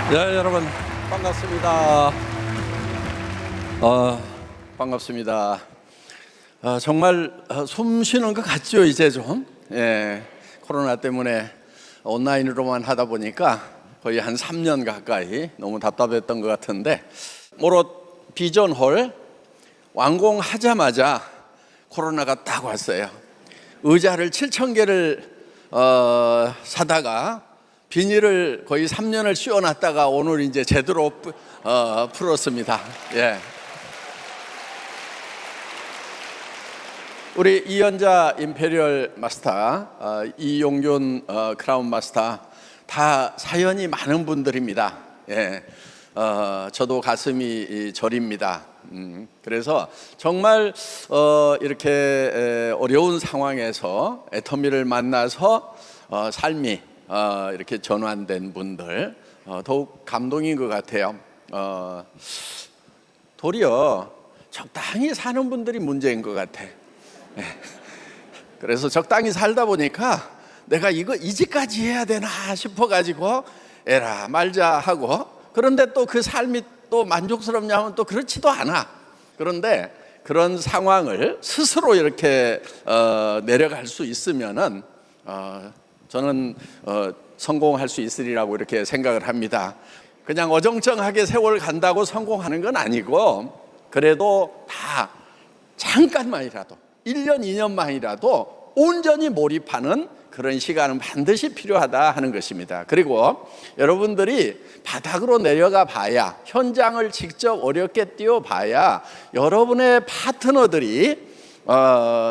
네, 여러분 반갑습니다. 반갑습니다. 정말 숨 쉬는 것 같죠, 이제 좀. 예, 코로나 때문에 온라인으로만 하다 보니까 거의 한 3년 가까이 너무 답답했던 것 같은데, 모롯 비전홀 완공하자마자 코로나가 딱 왔어요. 의자를 7,000개를 사다가 비닐을 거의 3년을 씌워놨다가 오늘 이제 제대로 풀었습니다. 예. 우리 이연자 임페리얼 마스터, 이용균 크라운 마스터 다 사연이 많은 분들입니다. 예. 저도 가슴이 저립니다. 그래서 정말 이렇게 어려운 상황에서 애터미를 만나서 삶이 이렇게 전환된 분들 더욱 감동인 것 같아요. 도리어 적당히 사는 분들이 문제인 것 같아. 그래서 적당히 살다 보니까 내가 이거 이제까지 해야 되나 싶어가지고 에라 말자 하고, 그런데 또 그 삶이 또 만족스럽냐 하면 또 그렇지도 않아. 그런데 그런 상황을 스스로 이렇게 내려갈 수 있으면은 저는 성공할 수 있으리라고 이렇게 생각을 합니다. 그냥 어정쩡하게 세월 간다고 성공하는 건 아니고, 그래도 다 잠깐만이라도 1년 2년만이라도 온전히 몰입하는 그런 시간은 반드시 필요하다 하는 것입니다. 그리고 여러분들이 바닥으로 내려가 봐야, 현장을 직접 어렵게 뛰어봐야 여러분의 파트너들이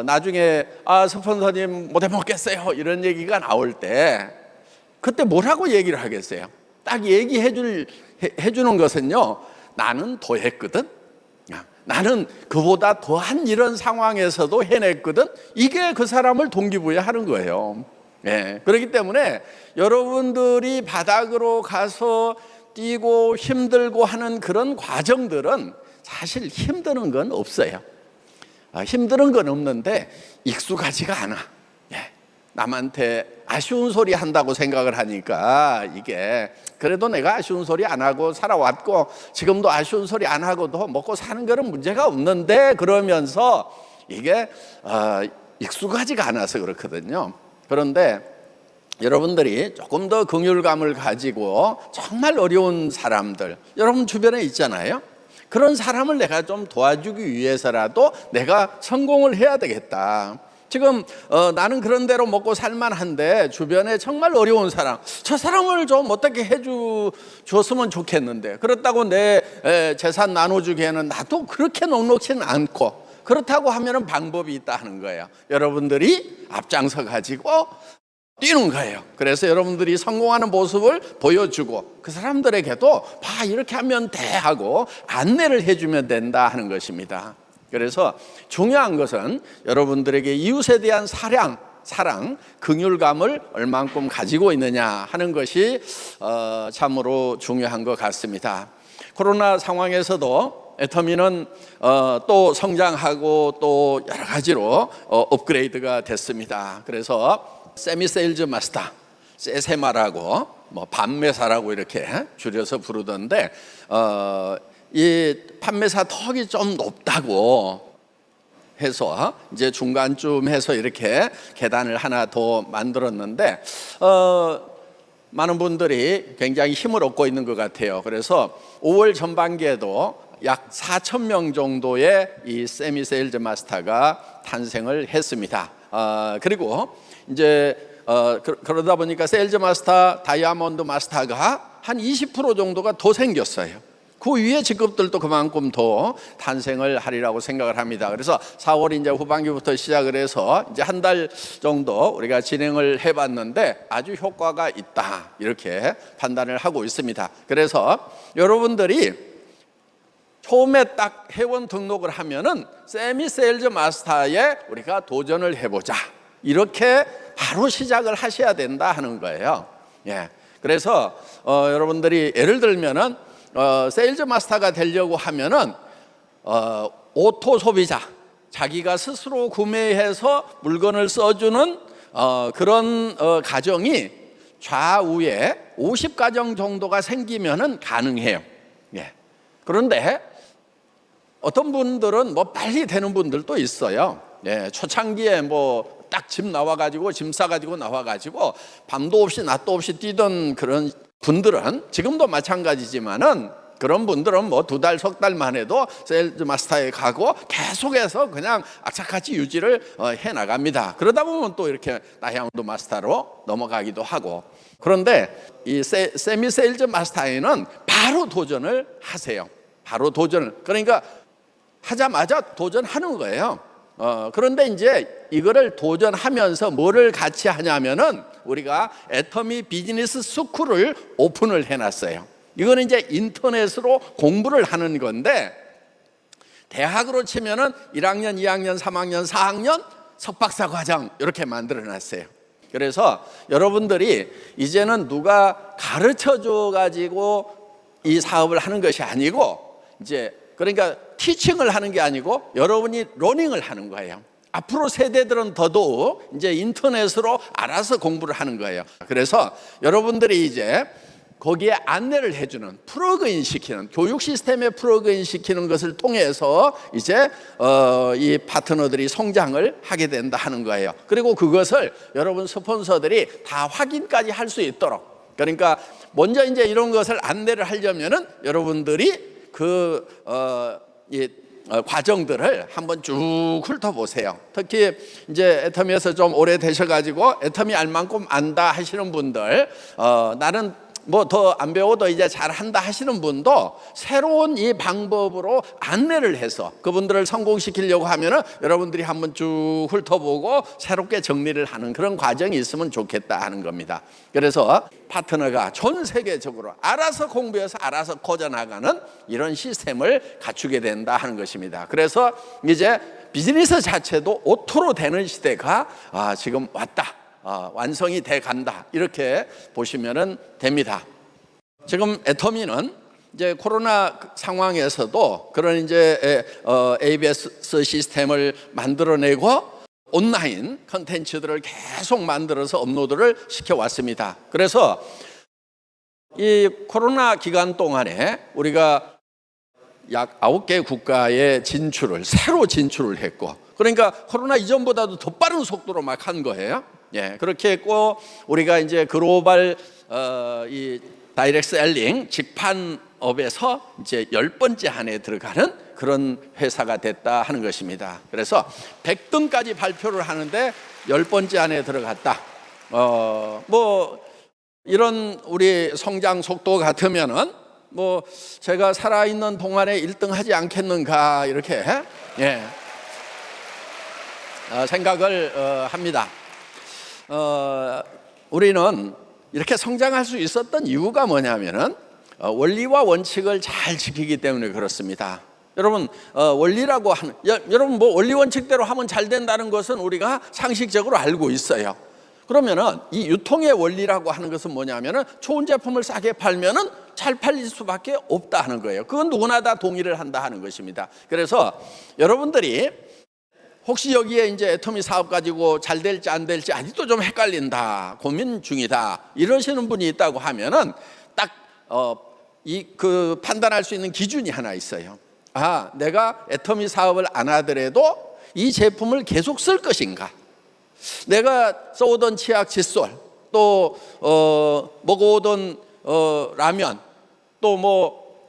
나중에 스폰서님 못 해먹겠어요 이런 얘기가 나올 때 그때 뭐라고 얘기를 하겠어요? 딱 얘기해 주는 것은요, 나는 더 했거든, 나는 그보다 더한 이런 상황에서도 해냈거든, 이게 그 사람을 동기부여하는 거예요. 예, 그렇기 때문에 여러분들이 바닥으로 가서 뛰고 힘들고 하는 그런 과정들은 사실 힘드는 건 없어요. 힘든 건 없는데 익숙하지가 않아. 예, 남한테 아쉬운 소리 한다고 생각을 하니까, 이게 그래도 내가 아쉬운 소리 안 하고 살아왔고 지금도 아쉬운 소리 안 하고도 먹고 사는 거는 문제가 없는데, 그러면서 이게 익숙하지가 않아서 그렇거든요. 그런데 여러분들이 조금 더 긍휼감을 가지고 정말 어려운 사람들 여러분 주변에 있잖아요. 그런 사람을 내가 좀 도와주기 위해서라도 내가 성공을 해야 되겠다. 지금 나는 그런 대로 먹고 살만한데 주변에 정말 어려운 사람, 저 사람을 좀 어떻게 해주었으면 좋겠는데, 그렇다고 내 재산 나눠주기에는 나도 그렇게 넉넉지는 않고, 그렇다고 하면 방법이 있다 하는 거예요. 여러분들이 앞장서 가지고 뛰는 거예요. 그래서 여러분들이 성공하는 모습을 보여주고 그 사람들에게도 봐 이렇게 하면 돼 하고 안내를 해주면 된다 하는 것입니다. 그래서 중요한 것은 여러분들에게 이웃에 대한 사랑, 긍휼감을 얼만큼 가지고 있느냐 하는 것이 참으로 중요한 것 같습니다. 코로나 상황에서도 애터미는 또 성장하고 또 여러 가지로 업그레이드가 됐습니다. 그래서 세미 세일즈 마스터, 세세마라고 판매사라고 이렇게 줄여서 부르던데, 이 판매사 턱이 좀 높다고 해서 이제 중간쯤 해서 이렇게 계단을 하나 더 만들었는데, 많은 분들이 굉장히 힘을 얻고 있는 것 같아요. 그래서 5월 전반기에도 약 4,000명 정도의 이 세미 세일즈 마스터가 탄생을 했습니다. 그리고 이제 그러다 보니까 세일즈 마스터, 다이아몬드 마스터가 한 20% 정도가 더 생겼어요. 그 위에 직급들도 그만큼 더 탄생을 하리라고 생각을 합니다. 그래서 4월 이제 후반기부터 시작을 해서 이제 한 달 정도 우리가 진행을 해봤는데 아주 효과가 있다 이렇게 판단을 하고 있습니다. 그래서 여러분들이 처음에 딱 회원 등록을 하면은 세미 세일즈 마스터에 우리가 도전을 해보자, 이렇게 바로 시작을 하셔야 된다 하는 거예요. 예. 그래서 여러분들이 예를 들면은 세일즈 마스터가 되려고 하면은 오토 소비자, 자기가 스스로 구매해서 물건을 써주는 그런 가정이 좌우에 50가정 정도가 생기면은 가능해요. 예. 그런데 어떤 분들은 뭐 빨리 되는 분들도 있어요. 예. 초창기에 뭐 딱 집 나와가지고 짐 싸가지고 나와가지고 밤도 없이 낮도 없이 뛰던 그런 분들은 지금도 마찬가지지만은 그런 분들은 뭐 2달, 석 달만 해도 세일즈 마스터에 가고 계속해서 그냥 악착같이 유지를 해 나갑니다. 그러다 보면 또 이렇게 다이아몬드 마스터로 넘어가기도 하고. 그런데 이 세미 세일즈 마스터에는 바로 도전을 하세요. 바로 도전을. 그러니까 하자마자 도전하는 거예요. 그런데 이제 이거를 도전하면서 뭐를 같이 하냐면은 우리가 애터미 비즈니스 스쿨을 오픈을 해놨어요. 이거는 이제 인터넷으로 공부를 하는 건데 대학으로 치면은 1학년, 2학년, 3학년, 4학년 석박사 과정 이렇게 만들어놨어요. 그래서 여러분들이 이제는 누가 가르쳐 줘 가지고 이 사업을 하는 것이 아니고 이제 그러니까 티칭을 하는 게 아니고 여러분이 러닝을 하는 거예요. 앞으로 세대들은 더더욱 이제 인터넷으로 알아서 공부를 하는 거예요. 그래서 여러분들이 이제 거기에 안내를 해주는 플러그인 시키는 교육 시스템에 플러그인 시키는 것을 통해서 이제 이 파트너들이 성장을 하게 된다 하는 거예요. 그리고 그것을 여러분 스폰서들이 다 확인까지 할 수 있도록 그러니까 먼저 이제 이런 것을 안내를 하려면은 여러분들이 이 과정들을 한번 쭉 훑어보세요. 특히 이제 애터미에서 좀 오래 되셔가지고 애터미 알만큼 안다 하시는 분들, 나는 뭐 더 안 배워도 이제 잘한다 하시는 분도 새로운 이 방법으로 안내를 해서 그분들을 성공시키려고 하면은 여러분들이 한번 쭉 훑어보고 새롭게 정리를 하는 그런 과정이 있으면 좋겠다 하는 겁니다. 그래서 파트너가 전 세계적으로 알아서 공부해서 알아서 커져나가는 이런 시스템을 갖추게 된다 하는 것입니다. 그래서 이제 비즈니스 자체도 오토로 되는 시대가 지금 왔다. 완성이 돼 간다 이렇게 보시면 됩니다. 지금 애터미는 이제 코로나 상황에서도 그런 이제 ABS 시스템을 만들어내고 온라인 컨텐츠들을 계속 만들어서 업로드를 시켜왔습니다. 그래서 이 코로나 기간 동안에 우리가 약 9개 국가에 새로 진출을 했고 그러니까 코로나 이전보다도 더 빠른 속도로 막 한 거예요. 예, 그렇게 했고 우리가 이제 글로벌 이 다이렉트 셀링 직판업에서 이제 10번째 안에 들어가는 그런 회사가 됐다 하는 것입니다. 그래서 100등까지 발표를 하는데 10번째 안에 들어갔다. 뭐 이런 우리 성장 속도 같으면은 뭐 제가 살아있는 동안에 1등 하지 않겠는가 이렇게 생각을 합니다. 우리는 이렇게 성장할 수 있었던 이유가 뭐냐면은 원리와 원칙을 잘 지키기 때문에 그렇습니다. 여러분 원리라고 하는 여러분 뭐 원리 원칙대로 하면 잘 된다는 것은 우리가 상식적으로 알고 있어요. 그러면은 이 유통의 원리라고 하는 것은 뭐냐면은 좋은 제품을 싸게 팔면은 잘 팔릴 수밖에 없다 하는 거예요. 그건 누구나 다 동의를 한다 하는 것입니다. 그래서 여러분들이 혹시 여기에 이제 애터미 사업 가지고 잘 될지 안 될지 아직도 좀 헷갈린다, 고민 중이다 이러시는 분이 있다고 하면은 딱 그 판단할 수 있는 기준이 하나 있어요. 내가 애터미 사업을 안 하더라도 이 제품을 계속 쓸 것인가? 내가 써오던 치약, 칫솔, 또 먹어오던 라면, 또 뭐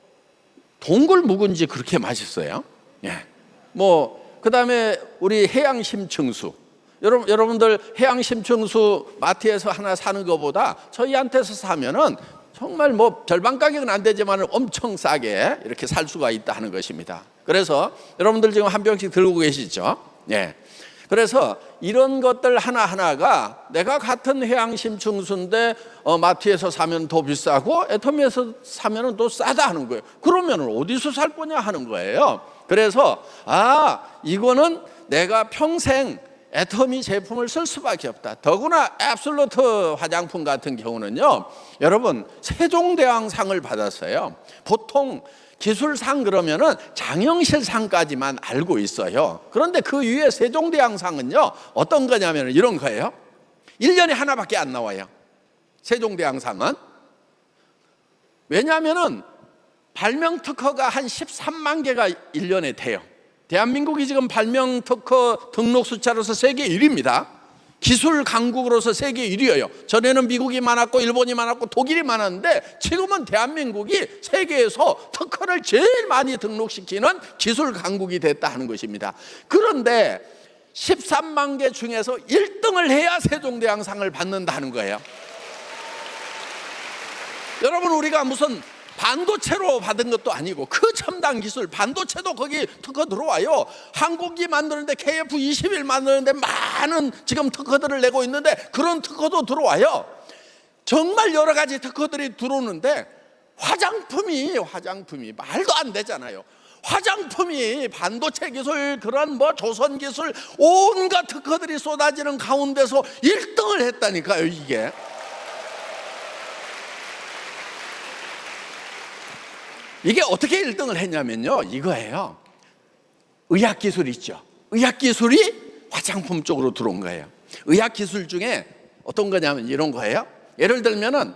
동굴 묵은지 그렇게 맛있어요. 예, 뭐. 그 다음에 우리 해양심층수 여러분들 해양심층수 마트에서 하나 사는 것보다 저희한테서 사면은 정말 뭐 절반 가격은 안 되지만 엄청 싸게 이렇게 살 수가 있다 하는 것입니다. 그래서 여러분들 지금 한 병씩 들고 계시죠? 예. 그래서 이런 것들 하나하나가 내가 같은 해양심층수인데 마트에서 사면 더 비싸고 애터미에서 사면 또 싸다 하는 거예요. 그러면 어디서 살 거냐 하는 거예요. 그래서 이거는 내가 평생 애터미 제품을 쓸 수밖에 없다. 더구나 앱솔루트 화장품 같은 경우는요, 여러분 세종대왕상을 받았어요. 보통 기술상 그러면은 장영실상까지만 알고 있어요. 그런데 그 위에 세종대왕상은요 어떤 거냐면 이런 거예요. 1년에 하나밖에 안 나와요. 세종대왕상은. 왜냐하면은 발명 특허가 한 13만 개가 1년에 돼요. 대한민국이 지금 발명 특허 등록 숫자로서 세계 1위입니다. 기술 강국으로서 세계 1위예요. 전에는 미국이 많았고 일본이 많았고 독일이 많았는데 지금은 대한민국이 세계에서 특허를 제일 많이 등록시키는 기술 강국이 됐다 하는 것입니다. 그런데 13만 개 중에서 1등을 해야 세종대왕상을 받는다는 거예요. 여러분, 우리가 무슨 반도체로 받은 것도 아니고 그 첨단 기술 반도체도 거기 특허 들어와요. 항공기 만드는데 KF-21 만드는데 많은 지금 특허들을 내고 있는데 그런 특허도 들어와요. 정말 여러 가지 특허들이 들어오는데 화장품이 말도 안 되잖아요. 화장품이 반도체 기술, 그런 뭐 조선 기술, 온갖 특허들이 쏟아지는 가운데서 1등을 했다니까요. 이게 어떻게 1등을 했냐면요, 이거예요. 의학기술 있죠. 의학기술이 화장품 쪽으로 들어온 거예요. 의학기술 중에 어떤 거냐면 이런 거예요. 예를 들면은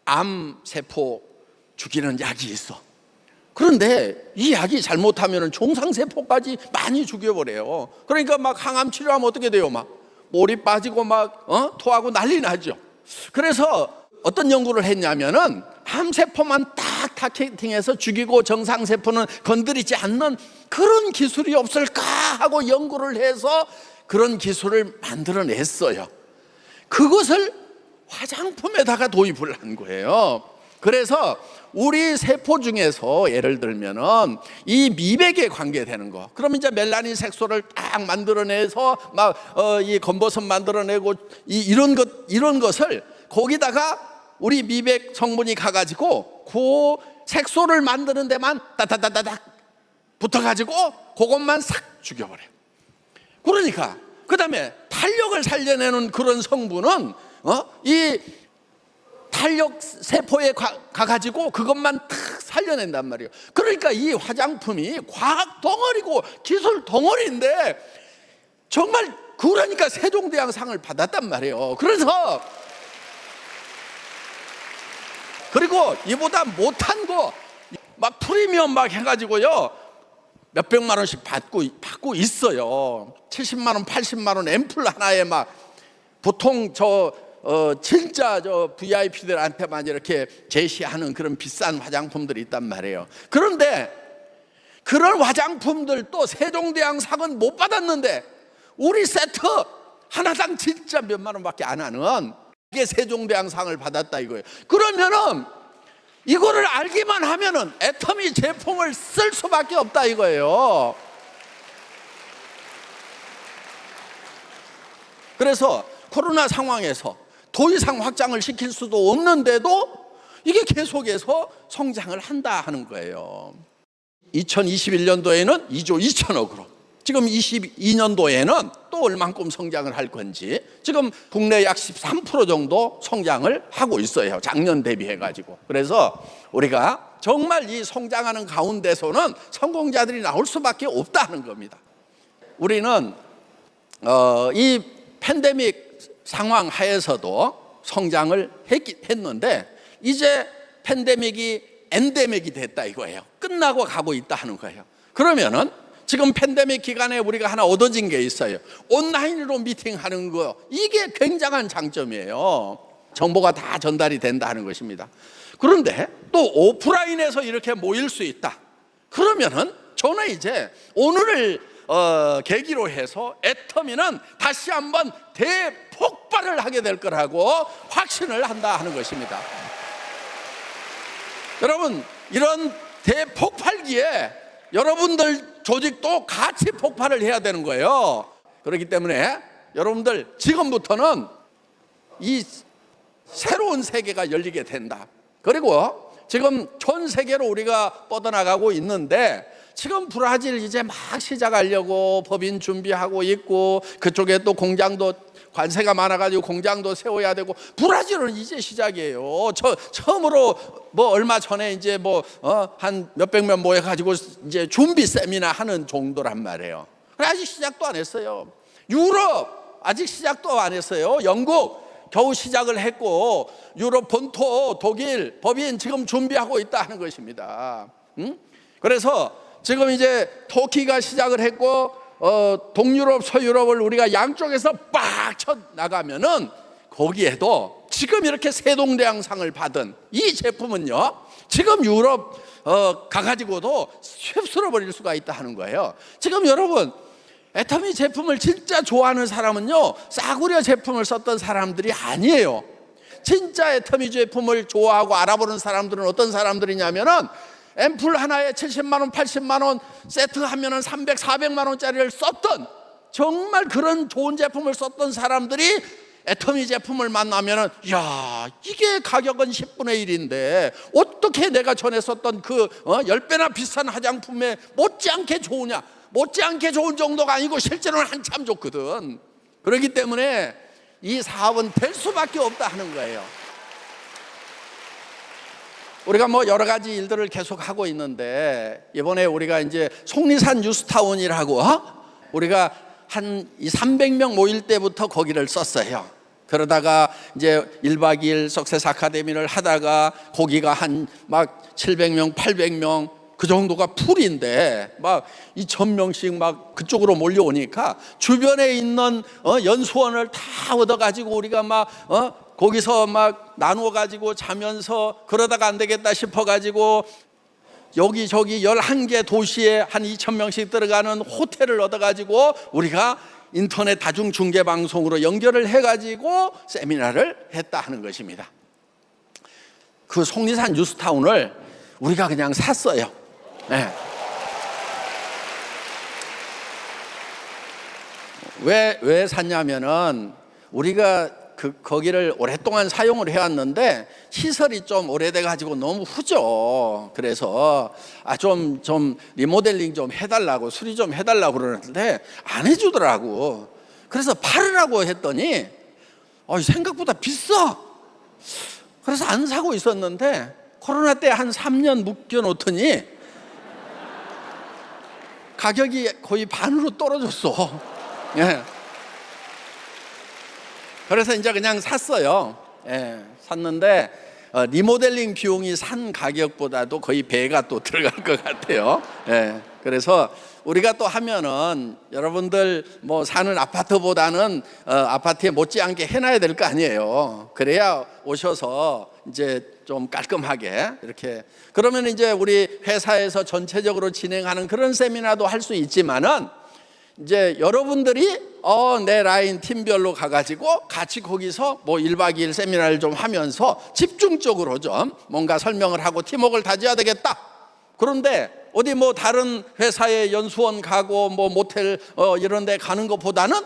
암세포 죽이는 약이 있어. 그런데 이 약이 잘못하면 종상세포까지 많이 죽여버려요. 그러니까 막 항암 치료하면 어떻게 돼요? 막 몰이 빠지고 막 토하고 난리 나죠. 그래서 어떤 연구를 했냐면은 암세포만 딱 타겟팅해서 죽이고 정상세포는 건드리지 않는 그런 기술이 없을까 하고 연구를 해서 그런 기술을 만들어냈어요. 그것을 화장품에다가 도입을 한 거예요. 그래서 우리 세포 중에서 예를 들면은 이 미백에 관계되는 거, 그럼 이제 멜라닌 색소를 딱 만들어내서 이 검버섯 만들어내고 이런 것을 거기다가 우리 미백 성분이 가가지고 그 색소를 만드는 데만 따다다다닥 붙어가지고 그것만 싹 죽여버려요. 그러니까 그 다음에 탄력을 살려내는 그런 성분은 이 탄력 세포에 가가지고 그것만 탁 살려낸단 말이에요. 그러니까 이 화장품이 과학 덩어리고 기술 덩어리인데 정말 그러니까 세종대왕상을 받았단 말이에요. 그리고 이보다 못한 거 막 프리미엄 막 해가지고요 몇백만 원씩 받고 있어요. 70만 원, 80만 원 앰플 하나에 막 보통 진짜 VIP들한테만 이렇게 제시하는 그런 비싼 화장품들이 있단 말이에요. 그런데 그런 화장품들도 세종대왕상은 못 받았는데 우리 세트 하나당 진짜 몇만 원밖에 안 하는 이게 세종대왕상을 받았다 이거예요. 그러면은 이거를 알기만 하면은 애터미 제품을 쓸 수밖에 없다 이거예요. 그래서 코로나 상황에서 더 이상 확장을 시킬 수도 없는데도 이게 계속해서 성장을 한다 하는 거예요. 2021년도에는 2조 2천억으로, 지금 22년도에는 또 얼만큼 성장을 할 건지 지금 국내 약 13% 정도 성장을 하고 있어요. 작년 대비해가지고. 그래서 우리가 정말 이 성장하는 가운데서는 성공자들이 나올 수밖에 없다는 겁니다. 우리는 이 팬데믹 상황 하에서도 성장을 했는데 이제 팬데믹이 엔데믹이 됐다 이거예요. 끝나고 가고 있다 하는 거예요. 그러면은 지금 팬데믹 기간에 우리가 하나 얻어진 게 있어요. 온라인으로 미팅하는 거, 이게 굉장한 장점이에요. 정보가 다 전달이 된다 하는 것입니다. 그런데 또 오프라인에서 이렇게 모일 수 있다. 그러면은 저는 이제 오늘을 계기로 해서 애터미는 다시 한번 대폭발을 하게 될 거라고 확신을 한다 하는 것입니다. 여러분, 이런 대폭발기에 여러분들 조직도 같이 폭발을 해야 되는 거예요. 그렇기 때문에 여러분들 지금부터는 이 새로운 세계가 열리게 된다. 그리고 지금 전 세계로 우리가 뻗어나가고 있는데 지금 브라질 이제 막 시작하려고 법인 준비하고 있고, 그쪽에 또 공장도 관세가 많아가지고 공장도 세워야 되고, 브라질은 이제 시작이에요. 처음으로 얼마 전에 이제 한 몇백 명 모여가지고 이제 준비 세미나 하는 정도란 말이에요. 아직 시작도 안 했어요. 유럽 아직 시작도 안 했어요. 영국 겨우 시작을 했고 유럽 본토 독일 법인 지금 준비하고 있다는 것입니다. 그래서 지금 이제 터키가 시작을 했고 동유럽 서유럽을 우리가 양쪽에서 빡 쳐 나가면은 거기에도 지금 이렇게 세종대왕상을 받은 이 제품은요 지금 유럽 가가지고도 휩쓸어 버릴 수가 있다 하는 거예요. 지금 여러분 애터미 제품을 진짜 좋아하는 사람은요 싸구려 제품을 썼던 사람들이 아니에요. 진짜 애터미 제품을 좋아하고 알아보는 사람들은 어떤 사람들이냐면은 앰플 하나에 70만 원, 80만 원 세트하면은 300, 400만 원짜리를 썼던 정말 그런 좋은 제품을 썼던 사람들이 애터미 제품을 만나면은 야 이게 가격은 10분의 1인데 어떻게 내가 전에 썼던 그 10배나 비싼 화장품에 못지않게 좋으냐, 못지않게 좋은 정도가 아니고 실제로는 한참 좋거든. 그렇기 때문에 이 사업은 될 수밖에 없다 하는 거예요. 우리가 뭐 여러 가지 일들을 계속 하고 있는데 이번에 우리가 이제 속리산 뉴스타운이라고 우리가 한 300명 모일 때부터 거기를 썼어요. 그러다가 이제 1박 2일 석세스 아카데미를 하다가 거기가 한 막 700명, 800명 그 정도가 풀인데 막 2,000명씩 막 그쪽으로 몰려오니까 주변에 있는 연수원을 다 얻어가지고 우리가 막 거기서 막 나누어 가지고 자면서 그러다가 안 되겠다 싶어 가지고 여기저기 11개 도시에 한 2,000명씩 들어가는 호텔을 얻어 가지고 우리가 인터넷 다중 중계 방송으로 연결을 해 가지고 세미나를 했다 하는 것입니다. 그 속리산 뉴스타운을 우리가 그냥 샀어요. 네. 왜 샀냐면은 우리가 거기를 오랫동안 사용을 해왔는데 시설이 좀 오래돼 가지고 너무 후져. 그래서 좀 리모델링 좀 해달라고, 수리 좀 해달라고 그러는데 안 해주더라고. 그래서 팔으라고 했더니 생각보다 비싸. 그래서 안 사고 있었는데 코로나 때 한 3년 묶여놓더니 가격이 거의 반으로 떨어졌어. 예. 그래서 이제 그냥 샀어요. 예, 샀는데 리모델링 비용이 산 가격보다도 거의 배가 또 들어갈 것 같아요. 예, 그래서 우리가 또 하면은 여러분들 뭐 사는 아파트보다는 아파트에 못지않게 해놔야 될 거 아니에요. 그래야 오셔서 이제 좀 깔끔하게 이렇게 그러면 이제 우리 회사에서 전체적으로 진행하는 그런 세미나도 할 수 있지만은 이제 여러분들이 내 라인 팀별로 가가지고 같이 거기서 뭐 1박 2일 세미나를 좀 하면서 집중적으로 좀 뭔가 설명을 하고 팀워크를 다져야 되겠다. 그런데 어디 뭐 다른 회사에 연수원 가고 뭐 모텔 이런 데 가는 것보다는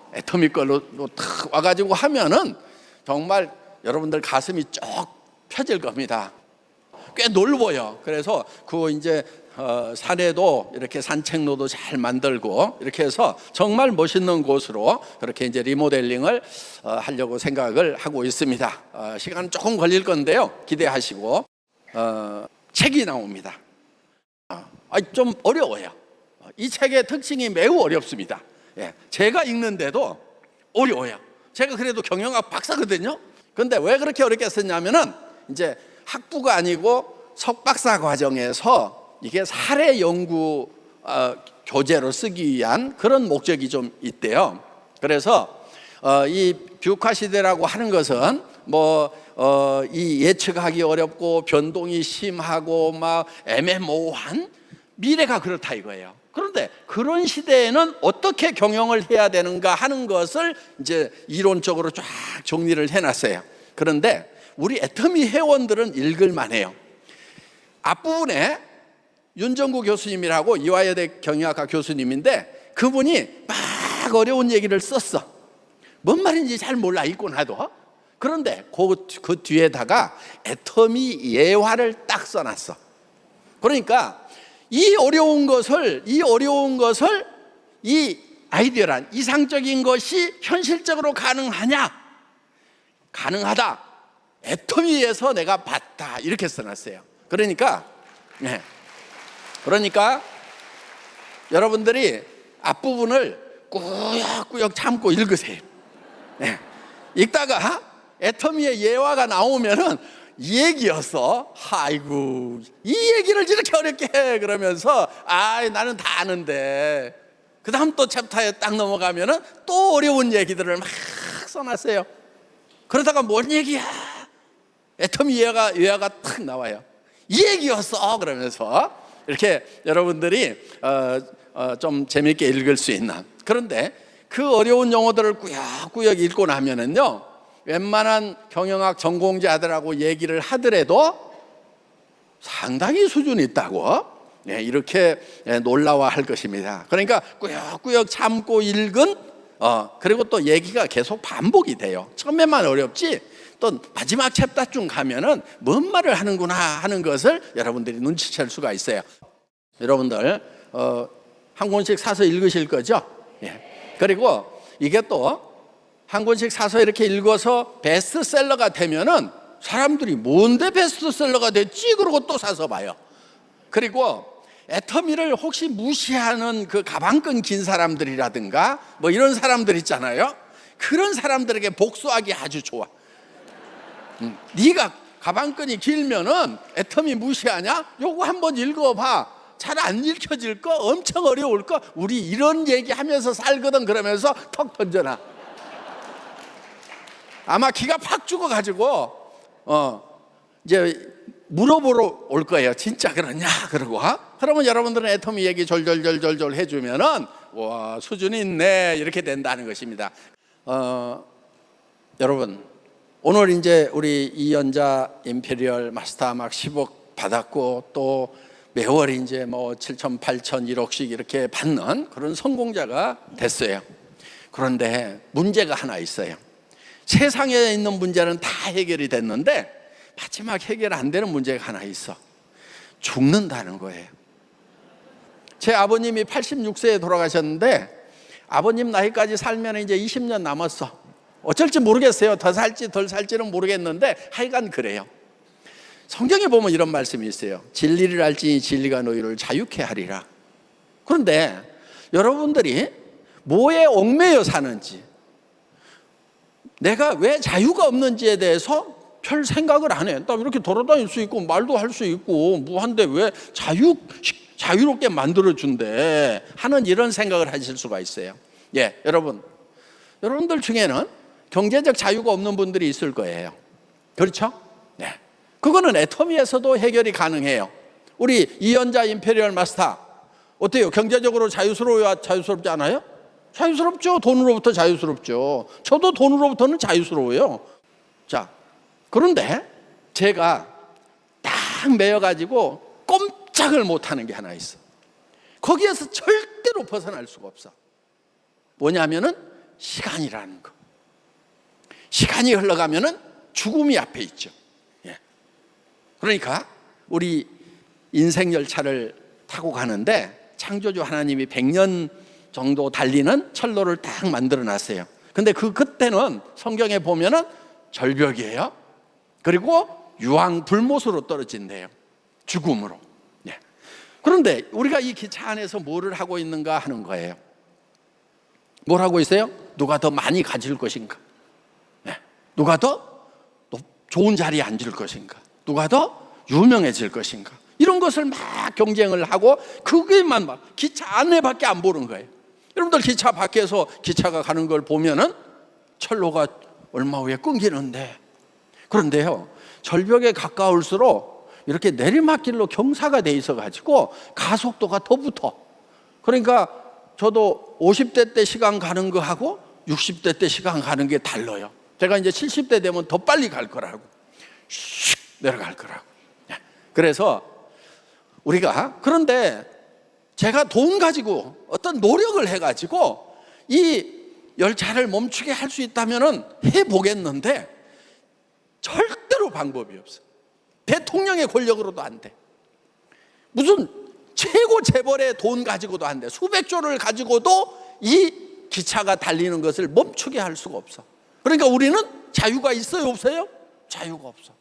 애터미 걸로 탁 와가지고 하면은 정말 여러분들 가슴이 쭉 펴질 겁니다. 꽤 넓어요. 그래서 그 이제 산에도 이렇게 산책로도 잘 만들고 이렇게 해서 정말 멋있는 곳으로 그렇게 이제 리모델링을 하려고 생각을 하고 있습니다. 시간은 조금 걸릴 건데요. 기대하시고 책이 나옵니다. 좀 어려워요. 이 책의 특징이 매우 어렵습니다. 예, 제가 읽는데도 어려워요. 제가 그래도 경영학 박사거든요. 그런데 왜 그렇게 어렵게 썼냐면은 이제 학부가 아니고 석박사 과정에서 이게 사례 연구 교재로 쓰기 위한 그런 목적이 좀 있대요. 그래서 이 뷰카 시대라고 하는 것은 이 예측하기 어렵고 변동이 심하고 막 애매모호한 미래가 그렇다 이거예요. 그런데 그런 시대에는 어떻게 경영을 해야 되는가 하는 것을 이제 이론적으로 쫙 정리를 해놨어요. 그런데 우리 애터미 회원들은 읽을만해요. 앞부분에 윤정구 교수님이라고 이화여대 경영학과 교수님인데 그분이 막 어려운 얘기를 썼어. 뭔 말인지 잘 몰라 읽고 나도. 그런데 그 뒤에다가 애터미 예화를 딱 써놨어. 그러니까 이 어려운 것을 이 아이디어란 이상적인 것이 현실적으로 가능하냐? 가능하다. 애터미에서 내가 봤다. 이렇게 써놨어요. 그러니까 여러분들이 앞부분을 꾸역꾸역 참고 읽으세요. 네. 읽다가 애터미의 예화가 나오면은 이 얘기였어. 아이고, 이 얘기를 이렇게 어렵게 해. 그러면서 나는 다 아는데. 그 다음 또 챕터에 딱 넘어가면은 또 어려운 얘기들을 막 써놨어요. 그러다가 뭔 얘기야? 애터미 예화가 탁 나와요. 이 얘기였어. 그러면서 이렇게 여러분들이 좀 재밌게 읽을 수 있는. 그런데 그 어려운 용어들을 꾸역꾸역 읽고 나면은요, 웬만한 경영학 전공자들하고 얘기를 하더라도 상당히 수준이 있다고 이렇게 놀라워할 것입니다. 그러니까 꾸역꾸역 참고 읽은 그리고 또 얘기가 계속 반복이 돼요. 처음에만 어렵지 또 마지막 챕터쯤 가면은 뭔 말을 하는구나 하는 것을 여러분들이 눈치챌 수가 있어요. 여러분들 한 권씩 사서 읽으실 거죠? 그리고 이게 또 한 권씩 사서 이렇게 읽어서 베스트셀러가 되면은 사람들이 뭔데 베스트셀러가 됐지? 그러고 또 사서 봐요. 그리고 애터미를 혹시 무시하는 그 가방끈 긴 사람들이라든가 뭐 이런 사람들 있잖아요. 그런 사람들에게 복수하기 아주 좋아. 네가 가방끈이 길면은 애터미 무시하냐? 요거 한번 읽어봐. 잘 안 읽혀질 거, 엄청 어려울 거. 우리 이런 얘기하면서 살거든. 그러면서 턱 던져놔. 아마 기가 팍 죽어가지고 이제 물어보러 올 거예요. 진짜 그러냐? 그러고 그러면 여러분들은 애터미 얘기 졸졸졸졸 해주면은 와, 수준이 있네 이렇게 된다는 것입니다. 여러분, 오늘 이제 우리 이연자 임페리얼 마스터 막 10억 받았고 또 매월 이제 뭐 7천, 8천, 1억씩 이렇게 받는 그런 성공자가 됐어요. 그런데 문제가 하나 있어요. 세상에 있는 문제는 다 해결이 됐는데 마지막 해결 안 되는 문제가 하나 있어. 죽는다는 거예요. 제 아버님이 86세에 돌아가셨는데 아버님 나이까지 살면 이제 20년 남았어. 어쩔지 모르겠어요. 더 살지 덜 살지는 모르겠는데 하여간 그래요. 성경에 보면 이런 말씀이 있어요. 진리를 알지니 진리가 너희를 자유케 하리라. 그런데 여러분들이 뭐에 얽매여 사는지, 내가 왜 자유가 없는지에 대해서 별 생각을 안 해. 나 이렇게 돌아다닐 수 있고 말도 할 수 있고 무한데 왜 자유롭게 만들어준대 하는 이런 생각을 하실 수가 있어요. 여러분들 중에는 경제적 자유가 없는 분들이 있을 거예요. 그렇죠? 네. 그거는 애터미에서도 해결이 가능해요. 우리 이연자 임페리얼 마스터 어때요? 경제적으로 자유스러워야 자유스럽지 않아요? 자유스럽죠. 돈으로부터 자유스럽죠. 저도 돈으로부터는 자유스러워요. 자, 그런데 제가 딱 매여가지고 꼼짝을 못하는 게 하나 있어. 거기에서 절대로 벗어날 수가 없어. 뭐냐면은 시간이라는 거. 시간이 흘러가면은 죽음이 앞에 있죠. 그러니까 우리 인생 열차를 타고 가는데 창조주 하나님이 100년 정도 달리는 철로를 딱 만들어 놨어요. 근데 그때는 성경에 보면은 절벽이에요. 그리고 유황 불못으로 떨어진대요. 죽음으로. 그런데 우리가 이 기차 안에서 뭐를 하고 있는가 하는 거예요. 뭘 하고 있어요? 누가 더 많이 가질 것인가? 누가 더 좋은 자리에 앉을 것인가? 누가 더 유명해질 것인가? 이런 것을 막 경쟁을 하고 그게만 막 기차 안에밖에 안 보는 거예요. 여러분들 기차 밖에서 기차가 가는 걸 보면은 철로가 얼마 후에 끊기는데, 그런데요 절벽에 가까울수록 이렇게 내리막길로 경사가 돼 있어 가지고 가속도가 더 붙어. 그러니까 저도 50대 때 시간 가는 거하고 60대 때 시간 가는 게 달라요. 제가 이제 70대 되면 더 빨리 갈 거라고, 슉 내려갈 거라고. 그래서 우리가, 그런데 제가 돈 가지고 어떤 노력을 해가지고 이 열차를 멈추게 할 수 있다면 해보겠는데 절대로 방법이 없어. 대통령의 권력으로도 안 돼. 무슨 최고 재벌의 돈 가지고도 안 돼. 수백조를 가지고도 이 기차가 달리는 것을 멈추게 할 수가 없어. 그러니까 우리는 자유가 있어요, 없어요? 자유가 없어.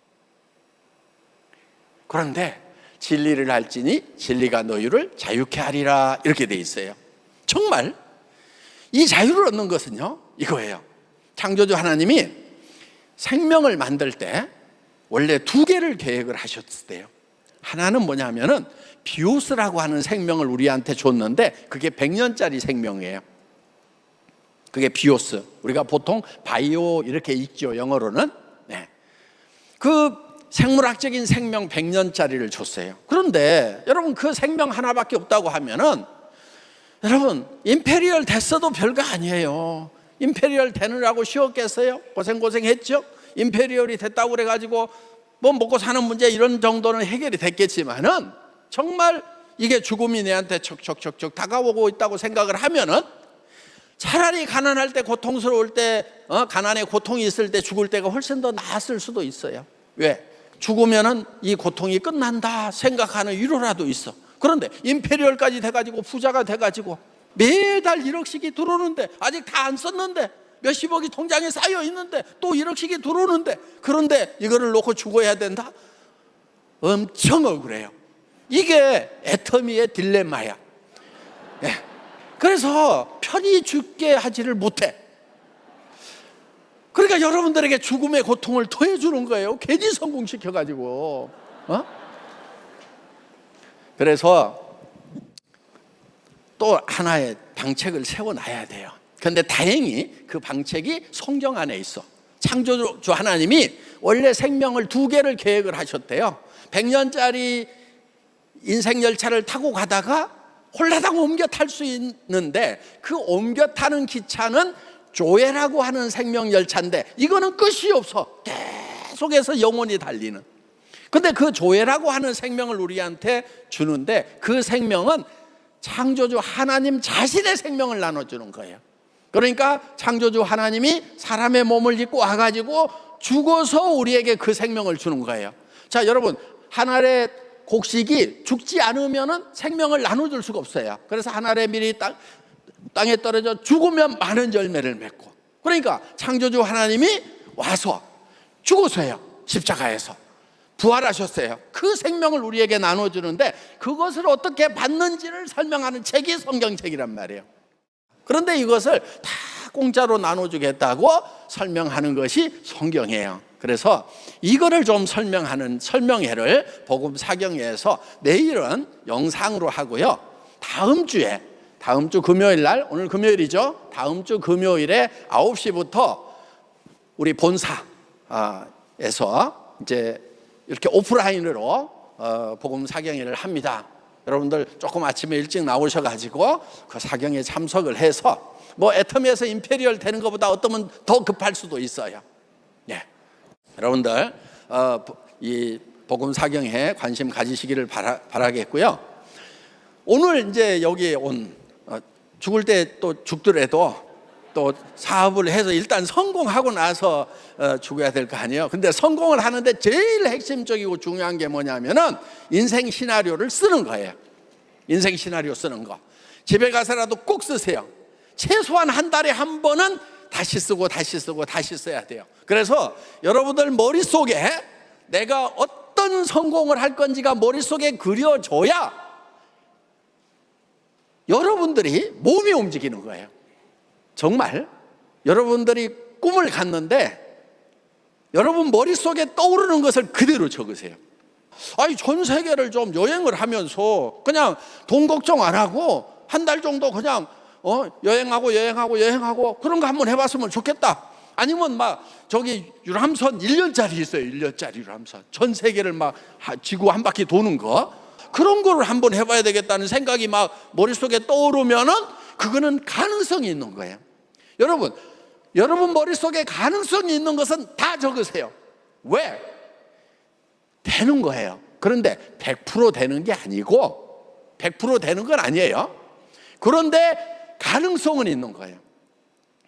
그런데 진리를 알지니 진리가 너희를 자유케 하리라 이렇게 돼 있어요. 정말 이 자유를 얻는 것은요, 이거예요. 창조주 하나님이 생명을 만들 때 원래 두 개를 계획을 하셨대요. 하나는 뭐냐면은 비오스라고 하는 생명을 우리한테 줬는데 그게 100년짜리 생명이에요. 그게 비오스. 우리가 보통 바이오 이렇게 읽죠, 영어로는. 네. 그 생물학적인 생명 100년짜리를 줬어요. 그런데 여러분, 그 생명 하나밖에 없다고 하면은, 여러분, 임페리얼 됐어도 별거 아니에요. 임페리얼 되느라고 쉬웠겠어요? 고생했죠? 임페리얼이 됐다고 그래가지고 뭐 먹고 사는 문제 이런 정도는 해결이 됐겠지만은, 정말 이게 죽음이 내한테 척척척척 다가오고 있다고 생각을 하면은, 차라리 가난할 때, 고통스러울 때, 가난에 고통이 있을 때 죽을 때가 훨씬 더 나았을 수도 있어요. 왜? 죽으면은 이 고통이 끝난다 생각하는 위로라도 있어. 그런데 임페리얼까지 돼가지고 부자가 돼가지고 매달 1억씩이 들어오는데, 아직 다 안 썼는데, 몇십억이 통장에 쌓여 있는데 또 1억씩이 들어오는데, 그런데 이거를 놓고 죽어야 된다? 엄청 억울해요. 이게 애터미의 딜레마야. 네. 그래서 편히 죽게 하지를 못해. 그러니까 여러분들에게 죽음의 고통을 더해주는 거예요. 괜히 성공시켜가지고. 그래서 또 하나의 방책을 세워놔야 돼요. 그런데 다행히 그 방책이 성경 안에 있어. 창조주 하나님이 원래 생명을 두 개를 계획을 하셨대요. 100년짜리 인생 열차를 타고 가다가 홀라당 옮겨 탈 수 있는데, 그 옮겨 타는 기차는 조회라고 하는 생명 열차인데, 이거는 끝이 없어. 계속해서 영원히 달리는. 근데 그 조회라고 하는 생명을 우리한테 주는데, 그 생명은 창조주 하나님 자신의 생명을 나눠주는 거예요. 그러니까 창조주 하나님이 사람의 몸을 입고 와가지고 죽어서 우리에게 그 생명을 주는 거예요. 자, 여러분, 한 알의 곡식이 죽지 않으면 생명을 나눠줄 수가 없어요. 그래서 한 알의 밀이 땅에 떨어져 죽으면 많은 열매를 맺고, 그러니까 창조주 하나님이 와서 죽으세요. 십자가에서 부활하셨어요. 그 생명을 우리에게 나눠주는데, 그것을 어떻게 받는지를 설명하는 책이 성경책이란 말이에요. 그런데 이것을 다 공짜로 나눠주겠다고 설명하는 것이 성경이에요. 그래서 이거를 좀 설명하는 설명회를 복음 사경회에서 내일은 영상으로 하고요, 다음 주 금요일 날, 오늘 금요일이죠, 다음 주 금요일에 9시부터 우리 본사에서 이제 이렇게 오프라인으로 복음 사경회를 합니다. 여러분들 조금 아침에 일찍 나오셔가지고 그 사경에 참석을 해서, 뭐 애터미에서 임페리얼 되는 것보다 어떠면 더 급할 수도 있어요. 네. 여러분들 이 복음 사경에 관심 가지시기를 바라겠고요. 오늘 이제 여기 온, 죽을 때 또 죽더라도 또 사업을 해서 일단 성공하고 나서 죽어야 될 거 아니에요. 근데 성공을 하는데 제일 핵심적이고 중요한 게 뭐냐면은 인생 시나리오를 쓰는 거예요. 인생 시나리오 쓰는 거. 집에 가서라도 꼭 쓰세요. 최소한 한 달에 한 번은 다시 쓰고 다시 쓰고 다시 써야 돼요. 그래서 여러분들 머릿속에 내가 어떤 성공을 할 건지가 머릿속에 그려져야 여러분들이 몸이 움직이는 거예요. 정말 여러분들이 꿈을 갖는데 여러분 머릿속에 떠오르는 것을 그대로 적으세요. 아니, 전 세계를 좀 여행을 하면서 그냥 돈 걱정 안 하고 한 달 정도 그냥 여행하고 그런 거 한번 해봤으면 좋겠다. 아니면 막 저기 유람선 1년짜리 있어요. 1년짜리 유람선 전 세계를 막 지구 한 바퀴 도는 거, 그런 거를 한번 해봐야 되겠다는 생각이 막 머릿속에 떠오르면은 그거는 가능성이 있는 거예요. 여러분 머릿속에 가능성이 있는 것은 다 적으세요. 왜? 되는 거예요. 그런데 100% 되는 게 아니고, 100% 되는 건 아니에요. 그런데 가능성은 있는 거예요.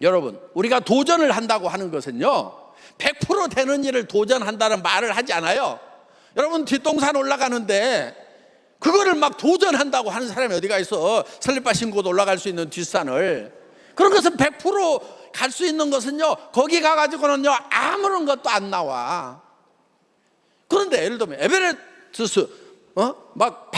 여러분, 우리가 도전을 한다고 하는 것은요, 100% 되는 일을 도전한다는 말을 하지 않아요. 여러분, 뒷동산 올라가는데 그거를 막 도전한다고 하는 사람이 어디가 있어? 설립바 신고도 올라갈 수 있는 뒷산을. 그런 것은 100% 갈 수 있는 것은요, 거기 가가지고는요 아무런 것도 안 나와. 그런데 예를 들면 에베레스트 막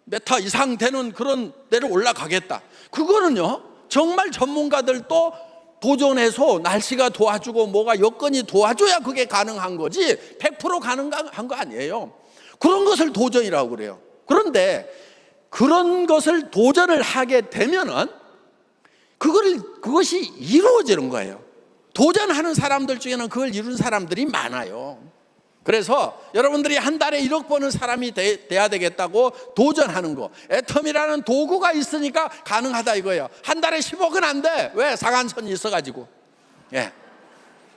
메타 이상 되는 그런 데로 올라가겠다. 그거는요, 정말 전문가들도 도전해서 날씨가 도와주고 뭐가 여건이 도와줘야 그게 가능한 거지 100% 가능한 거 아니에요. 그런 것을 도전이라고 그래요. 그런데 그런 것을 도전을 하게 되면은 그것이 이루어지는 거예요. 도전하는 사람들 중에는 그걸 이룬 사람들이 많아요. 그래서 여러분들이 한 달에 1억 버는 사람이 돼야 되겠다고 도전하는 거, 애텀이라는 도구가 있으니까 가능하다 이거예요. 한 달에 10억은 안 돼. 왜? 상한선이 있어가지고. 예.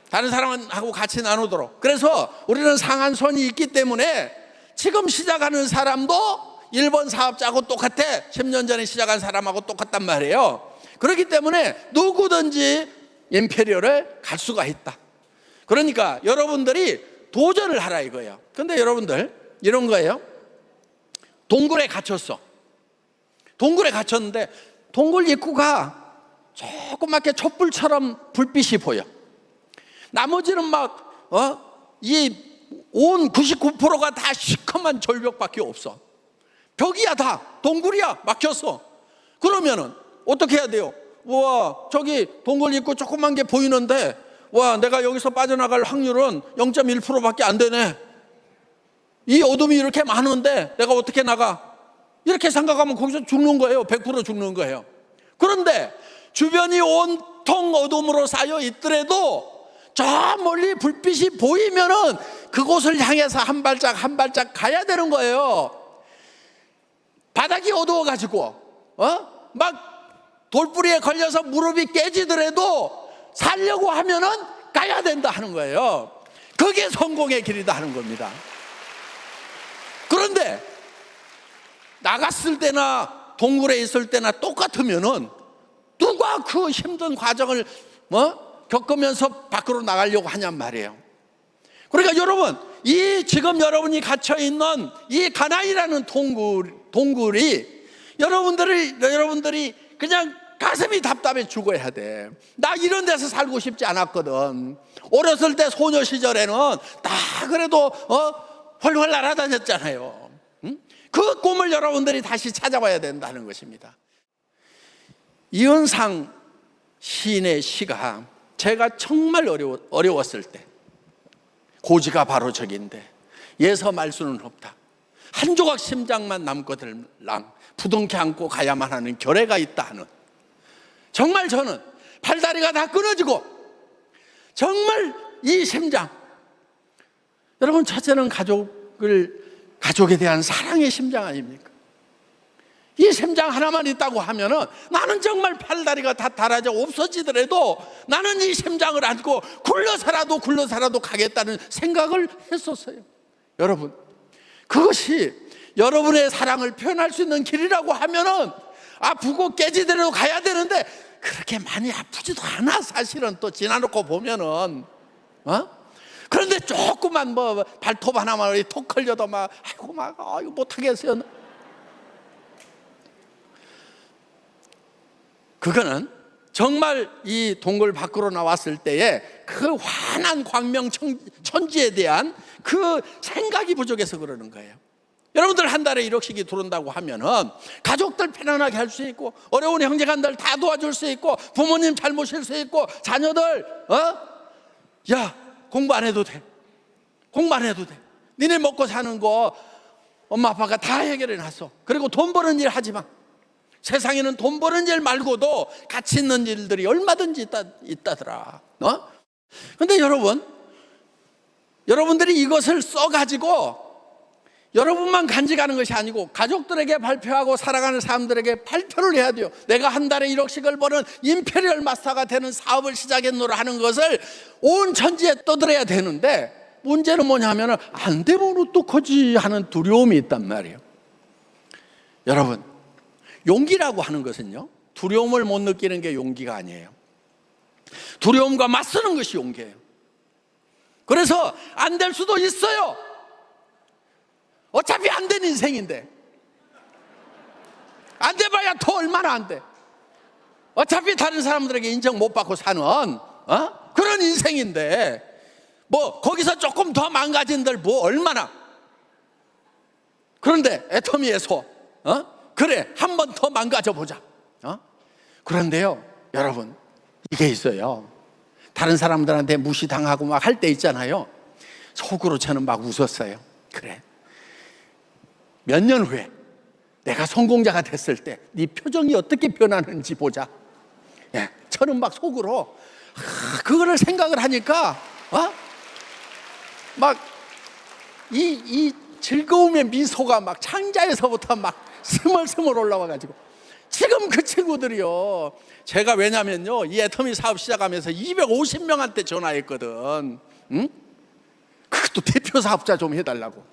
다른 사람하고 같이 나누도록. 그래서 우리는 상한선이 있기 때문에 지금 시작하는 사람도 일본 사업자하고 똑같아. 10년 전에 시작한 사람하고 똑같단 말이에요. 그렇기 때문에 누구든지 임페리얼을 갈 수가 있다. 그러니까 여러분들이 도전을 하라 이거예요. 근데 여러분들 이런 거예요. 동굴에 갇혔어. 동굴에 갇혔는데 동굴 입구가 조그맣게 촛불처럼 불빛이 보여. 나머지는 막 이 온 99%가 다 시커먼 절벽밖에 없어. 벽이야 다. 동굴이야. 막혔어. 그러면은 어떻게 해야 돼요? 와, 저기 동굴 입구 조그만 게 보이는데 와, 내가 여기서 빠져나갈 확률은 0.1%밖에 안 되네. 이 어둠이 이렇게 많은데 내가 어떻게 나가? 이렇게 생각하면 거기서 죽는 거예요. 100% 죽는 거예요. 그런데 주변이 온통 어둠으로 쌓여 있더라도 저 멀리 불빛이 보이면은 그곳을 향해서 한 발짝 한 발짝 가야 되는 거예요. 바닥이 어두워가지고 막 돌뿌리에 걸려서 무릎이 깨지더라도 살려고 하면은 가야 된다 하는 거예요. 그게 성공의 길이다 하는 겁니다. 그런데 나갔을 때나 동굴에 있을 때나 똑같으면은 누가 그 힘든 과정을 겪으면서 밖으로 나가려고 하냔 말이에요. 그러니까 여러분, 이 지금 여러분이 갇혀 있는 이 가나이라는 동굴이 여러분들이 그냥 가슴이 답답해 죽어야 돼. 나 이런 데서 살고 싶지 않았거든. 어렸을 때 소녀 시절에는 다 그래도 훨훨 날아다녔잖아요. 그 꿈을 여러분들이 다시 찾아봐야 된다는 것입니다. 이은상 시인의 시가 제가 정말 어려웠을 때 고지가 바로 저긴데 예서 말수는 없다. 한 조각 심장만 남거들랑 부둥켜 안고 가야만 하는 결례가 있다 하는, 정말 저는 팔다리가 다 끊어지고 정말 이 심장, 여러분 첫째는 가족에 대한 사랑의 심장 아닙니까? 이 심장 하나만 있다고 하면은 나는 정말 팔다리가 다 닳아져 없어지더라도 나는 이 심장을 안고 굴러서라도 가겠다는 생각을 했었어요. 여러분, 그것이 여러분의 사랑을 표현할 수 있는 길이라고 하면은 아프고 깨지더라도 가야 되는데 그렇게 많이 아프지도 않아. 사실은 또 지나놓고 보면은 그런데 조금만 발톱 하나만 톡 걸려도 막 이거 못하겠어요. 그거는 정말 이 동굴 밖으로 나왔을 때에 그 환한 광명 천지에 대한 그 생각이 부족해서 그러는 거예요. 여러분들 한 달에 1억씩이 들어온다고 하면은 가족들 편안하게 할 수 있고, 어려운 형제간들 다 도와줄 수 있고, 부모님 잘 모실 수 있고, 자녀들 야, 공부 안 해도 돼. 공부 안 해도 돼. 니네 먹고 사는 거 엄마 아빠가 다 해결해 놨어. 그리고 돈 버는 일 하지 마. 세상에는 돈 버는 일 말고도 가치 있는 일들이 얼마든지 있다더라. 근데 여러분들이 이것을 써가지고 여러분만 간직하는 것이 아니고 가족들에게 발표하고 사랑하는 사람들에게 발표를 해야 돼요. 내가 한 달에 1억씩을 버는 임페리얼 마스터가 되는 사업을 시작했노라 하는 것을 온 천지에 떠들어야 되는데, 문제는 뭐냐면 안 되면 어떡하지 하는 두려움이 있단 말이에요. 여러분, 용기라고 하는 것은요, 두려움을 못 느끼는 게 용기가 아니에요. 두려움과 맞서는 것이 용기예요. 그래서 안 될 수도 있어요. 어차피 안 된 인생인데, 안 돼봐야 더 얼마나 안 돼. 어차피 다른 사람들에게 인정 못 받고 사는 그런 인생인데, 거기서 조금 더 망가진들 얼마나. 그런데 애터미에서 그래, 한 번 더 망가져 보자. 그런데요, 여러분, 이게 있어요. 다른 사람들한테 무시당하고 막 할 때 있잖아요. 속으로 저는 막 웃었어요. 그래, 몇 년 후에 내가 성공자가 됐을 때 네 표정이 어떻게 변하는지 보자. 예, 저는 막 속으로 그거를 생각을 하니까 막 이 즐거움의 미소가 막 창자에서부터 막 스멀스멀 올라와가지고, 지금 그 친구들이요, 제가 왜냐면요, 이 애터미 사업 시작하면서 250명한테 전화했거든. 그것도 대표 사업자 좀 해달라고.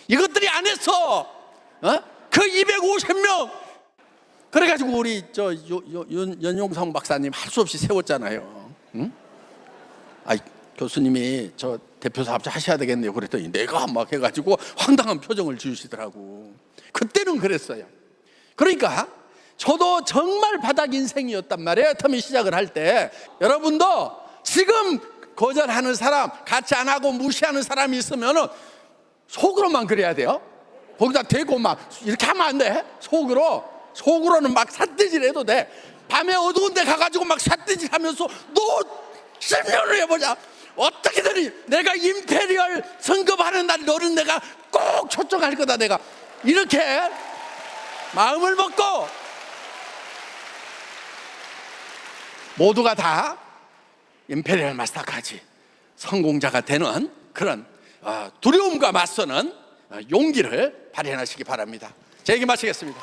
이것들이 안 했어. 그 250명. 그래가지고 우리 연용성 박사님 할 수 없이 세웠잖아요. 교수님이 저 대표 사업자 하셔야 되겠네요. 그랬더니 내가 막 해가지고 황당한 표정을 지으시더라고. 그때는 그랬어요. 그러니까 저도 정말 바닥 인생이었단 말이에요. 터미 시작을 할 때. 여러분도 지금 거절하는 사람, 같이 안 하고 무시하는 사람이 있으면 속으로만 그래야 돼요. 거기다 대고 막 이렇게 하면 안 돼. 속으로는 막 삿대질 해도 돼. 밤에 어두운 데 가가지고 막 삿대질 하면서 너 10년을 해보자. 어떻게든 내가 임페리얼 성급하는 날 너는 내가 꼭 초청할 거다. 내가 이렇게 마음을 먹고 모두가 다 임페리얼 마스터까지 성공자가 되는 그런 두려움과 맞서는 용기를 발현하시기 바랍니다. 제 얘기 마치겠습니다.